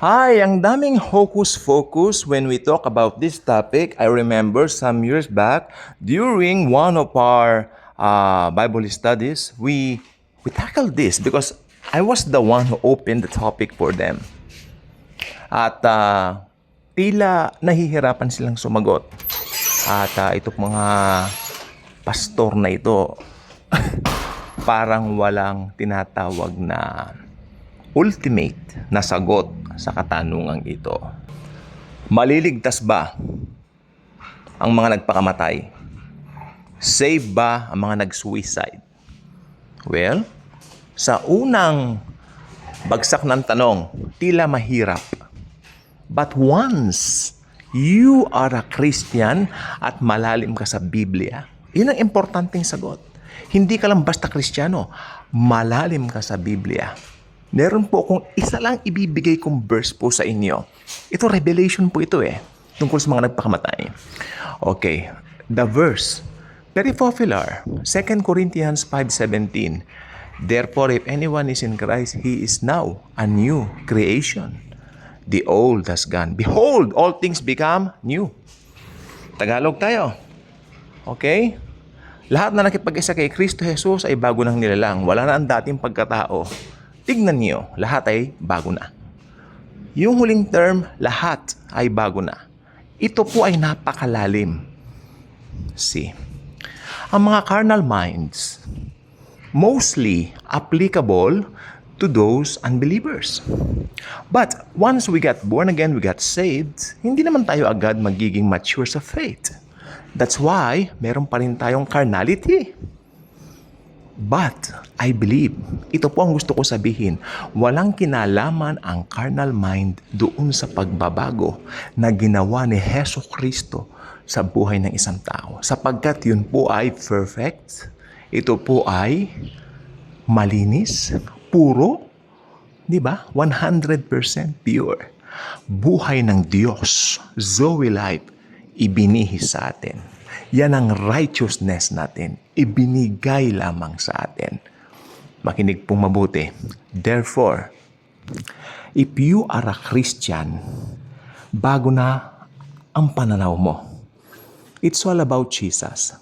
Hi, ang daming hocus-focus when we talk about this topic. I remember some years back, during one of our Bible studies, we tackled this because I was the one who opened the topic for them. At tila nahihirapan silang sumagot. At itong mga pastor na ito, parang walang tinatawag na ultimate na sagot sa katanungang ito. Maliligtas ba ang mga nagpakamatay? Save ba ang mga nag-suicide? Well, sa unang bagsak ng tanong, tila mahirap. But once you are a Christian at malalim ka sa Biblia, yun ang importanteng sagot. Hindi ka lang basta Kristiyano, malalim ka sa Biblia. Meron po akong isa lang ibibigay kong verse po sa inyo. Ito, revelation po ito tungkol sa mga nagpakamatay. Okay, the verse, very popular, 2 Corinthians 5:17. Therefore, if anyone is in Christ, he is now a new creation. The old has gone. Behold, all things become new. Tagalog tayo. Okay? Lahat na nakipag-isa kay Kristo Jesus ay bago ng nilalang. Wala na ang dating pagkatao. Tignan niyo, lahat ay bago na. Yung huling term, lahat ay bago na. Ito po ay napakalalim. See, ang mga carnal minds, mostly applicable to those unbelievers. But once we got born again, we got saved, hindi naman tayo agad magiging mature sa faith. That's why meron pa rin tayong carnality. But I believe, ito po ang gusto ko sabihin, walang kinalaman ang carnal mind doon sa pagbabago na ginawa ni Hesus Kristo sa buhay ng isang tao. Sapagkat yun po ay perfect, ito po ay malinis, puro, di ba? 100% pure. Buhay ng Diyos, Zoe life, ibinihis sa atin. Yan ang righteousness natin. Ibinigay lamang sa atin. Makinig pong mabuti. Therefore, if you are a Christian, bago na ang pananaw mo. It's all about Jesus.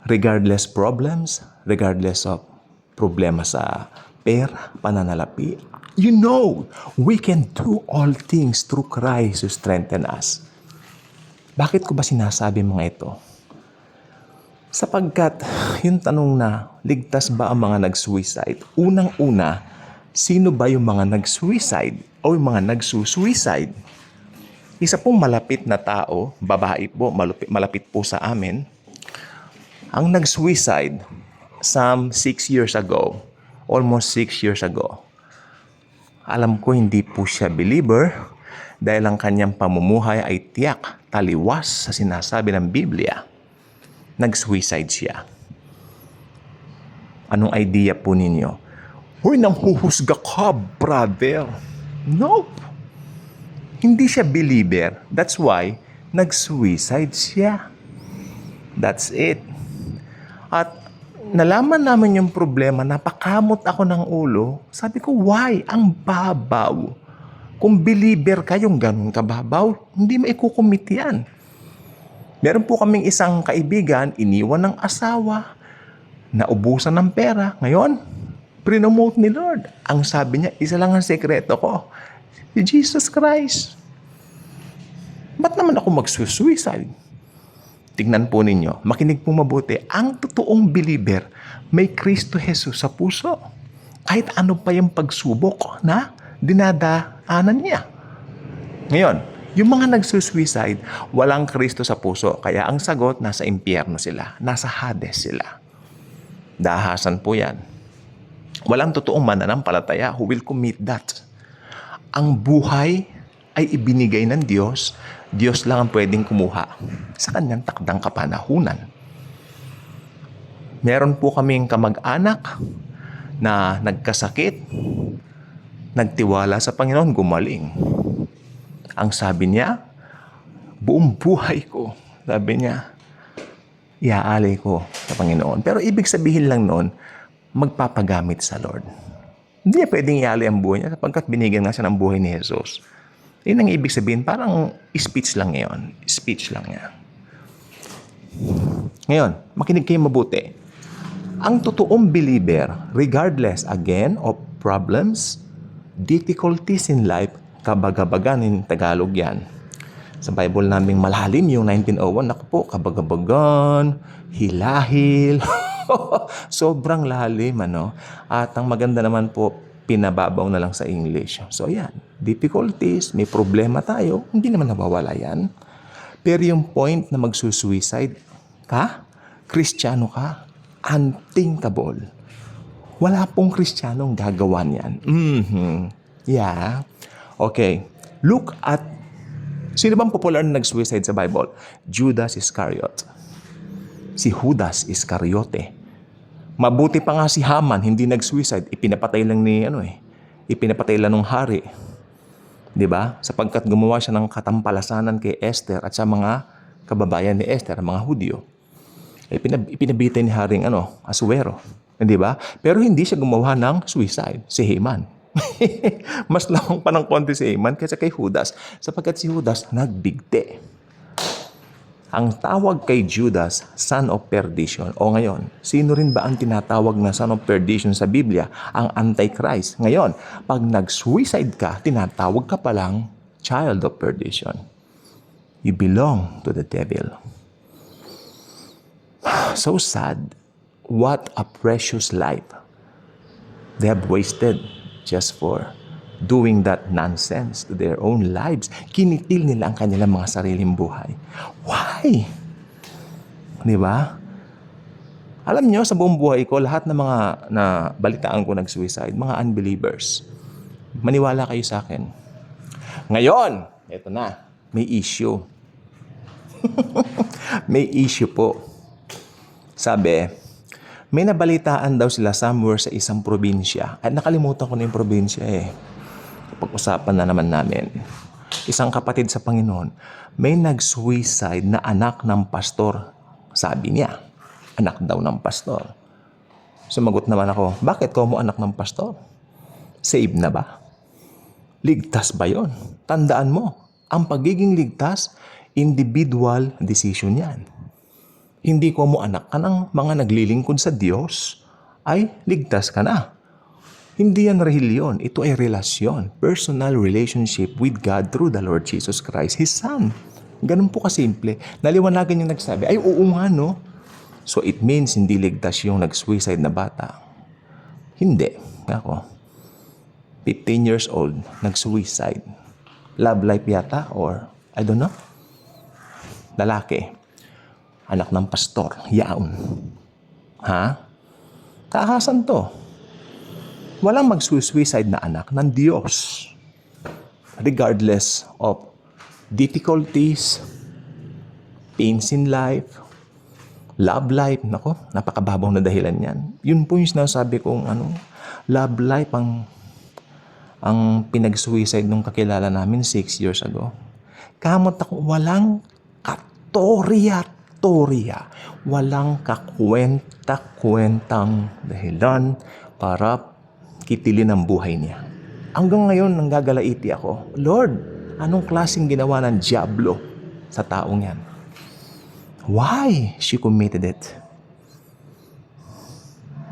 Regardless problems, regardless of problema sa pera, pananalapi, you know, we can do all things through Christ who strengthens us. Bakit ko ba sinasabi mga ito? Sapagkat yung tanong na, ligtas ba ang mga nag-suicide? Unang-una, sino ba yung mga nag-suicide o yung mga nagsusuicide? Isa pong malapit na tao, babae po, malapit po sa amin, ang nag-suicide some 6 years ago, almost 6 years ago. Alam ko hindi po siya believer dahil ang kanyang pamumuhay ay tiyak, taliwas sa sinasabi ng Biblia. Nag-suicide siya. Anong idea po ninyo? Hoy, nanghuhusga ka, brother. Nope. Hindi siya believer. That's why nag-suicide siya. That's it. At nalaman namin yung problema, napakamot ako ng ulo. Sabi ko, why? Ang babaw. Kung believer ka, yung ganun kababaw, hindi maikukumit yan. Meron po kaming isang kaibigan, iniwan ng asawa, naubusan ng pera. Ngayon, prinomote ni Lord. Ang sabi niya, isa lang ang sekreto ko, si Jesus Christ. Ba't naman ako magsusuicide? Tingnan po ninyo, makinig po mabuti, ang totoong believer, may Kristo Jesus sa puso. Kahit ano pa yung pagsubok na dinadaanan niya. Ngayon, yung mga nagsusuicide, walang Kristo sa puso. Kaya ang sagot, nasa impyerno sila. Nasa Hades sila. Dahasan po yan. Walang totoong mananampalataya who will commit that. Ang buhay ay ibinigay ng Diyos. Diyos lang ang pwedeng kumuha sa kanyang takdang kapanahunan. Meron po kaming kamag-anak na nagkasakit, nagtiwala sa Panginoon, gumaling. Ang sabi niya, buong buhay ko, sabi niya, iaalay ko sa Panginoon. Pero ibig sabihin lang noon, magpapagamit sa Lord. Hindi niya pwedeng ialay ang buhay niya sapagkat binigyan nga siya ng buhay ni Jesus. Yun ang ibig sabihin, parang speech lang ngayon. Speech lang niya. Ngayon, makinig kayo mabuti. Ang totoong believer, regardless again of problems, difficulties in life, kabagabagan in Tagalog yan. Sa Bible naming malalim yung 1901, naku po, kabagabagan, hilahil, sobrang lalim, ano? At ang maganda naman po, pinababaw na lang sa English. So yan, difficulties, may problema tayo, hindi naman nawawala yan. Pero yung point na magsusuicide ka, Kristiyano ka, unthinkable. Wala pong Kristiyanong gagawa niyan. Yeah. Okay. Look at, sino bang popular na nag-suicide sa Bible? Judas Iscariot. Si Judas Iscariote. Mabuti pa nga si Haman, hindi nag-suicide. Ipinapatay lang Ipinapatay lang ng hari. 'Di ba? Sapagkat gumawa siya ng katampalasanan kay Esther at sa mga kababayan ni Esther, mga Hudyo. Ipinabitay ni Haring Asuero. Hindi ba? Pero hindi siya gumawa ng suicide, si Haman. Mas lamang pa ng konti si Haman kaysa kay Judas. Sapagkat si Judas nagbigti. Ang tawag kay Judas, son of perdition. O ngayon, sino rin ba ang tinatawag na son of perdition sa Biblia? Ang Antichrist. Ngayon, pag nag-suicide ka, tinatawag ka palang child of perdition. You belong to the devil. So sad. What a precious life they have wasted just for doing that nonsense to their own lives. Kinitil nila ang kanilang mga sariling buhay. Why? Di ba? Alam nyo, sa buong buhay ko, lahat ng mga na balitaan ko nag-suicide, mga unbelievers. Maniwala kayo sa akin. Ngayon, eto na, may issue. May issue po. Sabi, may nabalitaan daw sila somewhere sa isang probinsya. At nakalimutan ko na yung probinsya Pag-usapan na naman namin. Isang kapatid sa Panginoon, may nag-suicide na anak ng pastor. Sabi niya, anak daw ng pastor. Sumagot naman ako, bakit ko mo anak ng pastor? Save na ba? Ligtas ba yon? Tandaan mo, ang pagiging ligtas, individual decision yan. Hindi ko mo anak ka ng mga naglilingkod sa Diyos, ay ligtas ka na. Hindi yan reliyon. Ito ay relasyon. Personal relationship with God through the Lord Jesus Christ, His Son. Ganun po kasimple. Naliwanagan yung nagsabi, ay oo nga no. So it means hindi ligtas yung nag-suicide na bata. Hindi. Ako, 15 years old, nag-suicide. Love life yata or I don't know. Lalaki. Anak ng pastor. Yaon. Ha? Kaahasan to. Walang mag-suicide na anak ng Diyos. Regardless of difficulties, pains in life, love life. Nako, napakababaw na dahilan yan. Yun po yung sinasabi kong love life ang pinag-suicide nung kakilala namin 6 years ago. Kamot ako, walang katorya-torya. Walang kakwenta-kwentang dahilan para kitilin ang buhay niya. Hanggang ngayon, nanggagalaiti ako, Lord, anong klaseng ginawa ng Diablo sa taong yan? Why she committed it?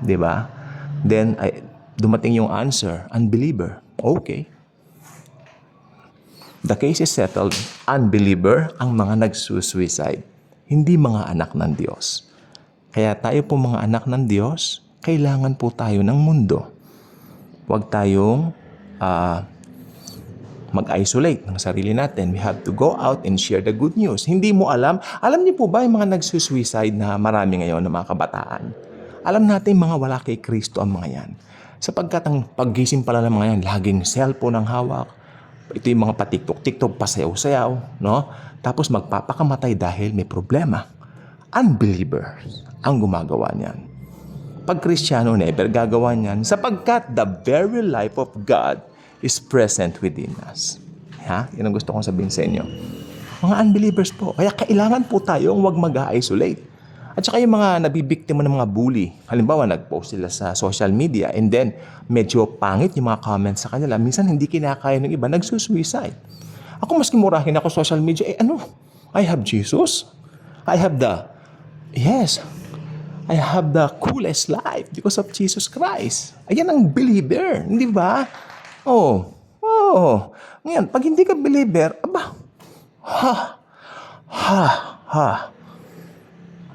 Diba? Then, dumating yung answer, unbeliever. Okay. The case is settled. Unbeliever ang mga nagsusuicide. Hindi mga anak ng Diyos. Kaya tayo po mga anak ng Diyos, kailangan po tayo ng mundo. Huwag tayong mag-isolate ng sarili natin. We have to go out and share the good news. Hindi mo alam. Alam niyo po ba yung mga nagsusuicide na marami ngayon ng mga kabataan? Alam natin mga wala kay Kristo ang mga yan. Sapagkat ang paggising pala ng mga yan, laging cellphone ang hawak. Ito yung mga patiktok-tiktok, pasayaw-sayaw, no? Tapos magpapakamatay dahil may problema. Unbelievers ang gumagawa niyan. Pag Kristiyano, never gagawa niyan sapagkat the very life of God is present within us. Ha? Yan ang gusto kong sabihin sa inyo. Mga unbelievers po. Kaya kailangan po tayong huwag mag-isolate. At saka yung mga nabibiktima ng mga bully. Halimbawa, nag-post sila sa social media and then medyo pangit yung mga comments sa kanila. Minsan hindi kinakaya ng iba, nagsusuicide. Ako maski murahin ako social media, I have Jesus. I have yes, I have the coolest life because of Jesus Christ. Ayan ang believer, hindi ba? Ngayon, pag hindi ka believer,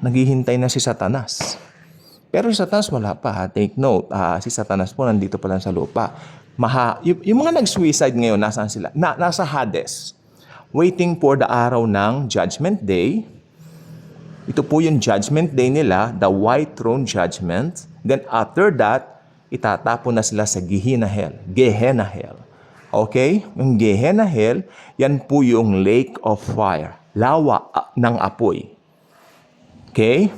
naghihintay na si Satanas. Pero si Satanas wala pa, ha? Take note, si Satanas po nandito pa lang sa lupa. Yung mga nag-suicide ngayon, nasaan sila? Nasa Hades. Waiting for the araw ng Judgment Day. Ito po yung Judgment Day nila, the White Throne Judgment. Then after that, itatapon na sila sa Gehenna Hell. Gehenna Hell. Okay? Yung Gehenna Hell, yan po yung lake of fire. Lawa ng apoy. Okay?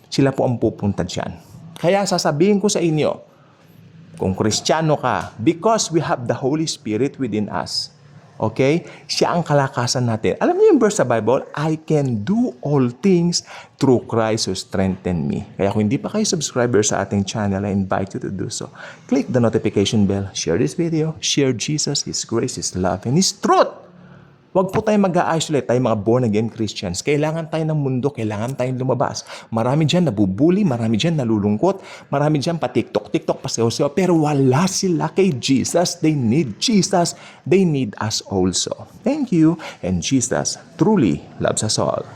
Sila po ang pupunta dyan. Kaya sasabihin ko sa inyo, kung Kristiyano ka, because we have the Holy Spirit within us, okay? Siya ang kalakasan natin. Alam niyo yung verse sa Bible, I can do all things through Christ who strengthened me. Kaya kung hindi pa kayo subscriber sa ating channel, I invite you to do so. Click the notification bell, share this video, share Jesus, His grace, His love, and His truth. Huwag po tayong mag-isolate, tayo mga born-again Christians. Kailangan tayo ng mundo, kailangan tayong lumabas. Marami dyan nabubuli, marami dyan nalulungkot, marami dyan pa-TikTok, pasayaw-sayaw, pero wala sila kay Jesus. They need Jesus. They need us also. Thank you, and Jesus truly loves us all.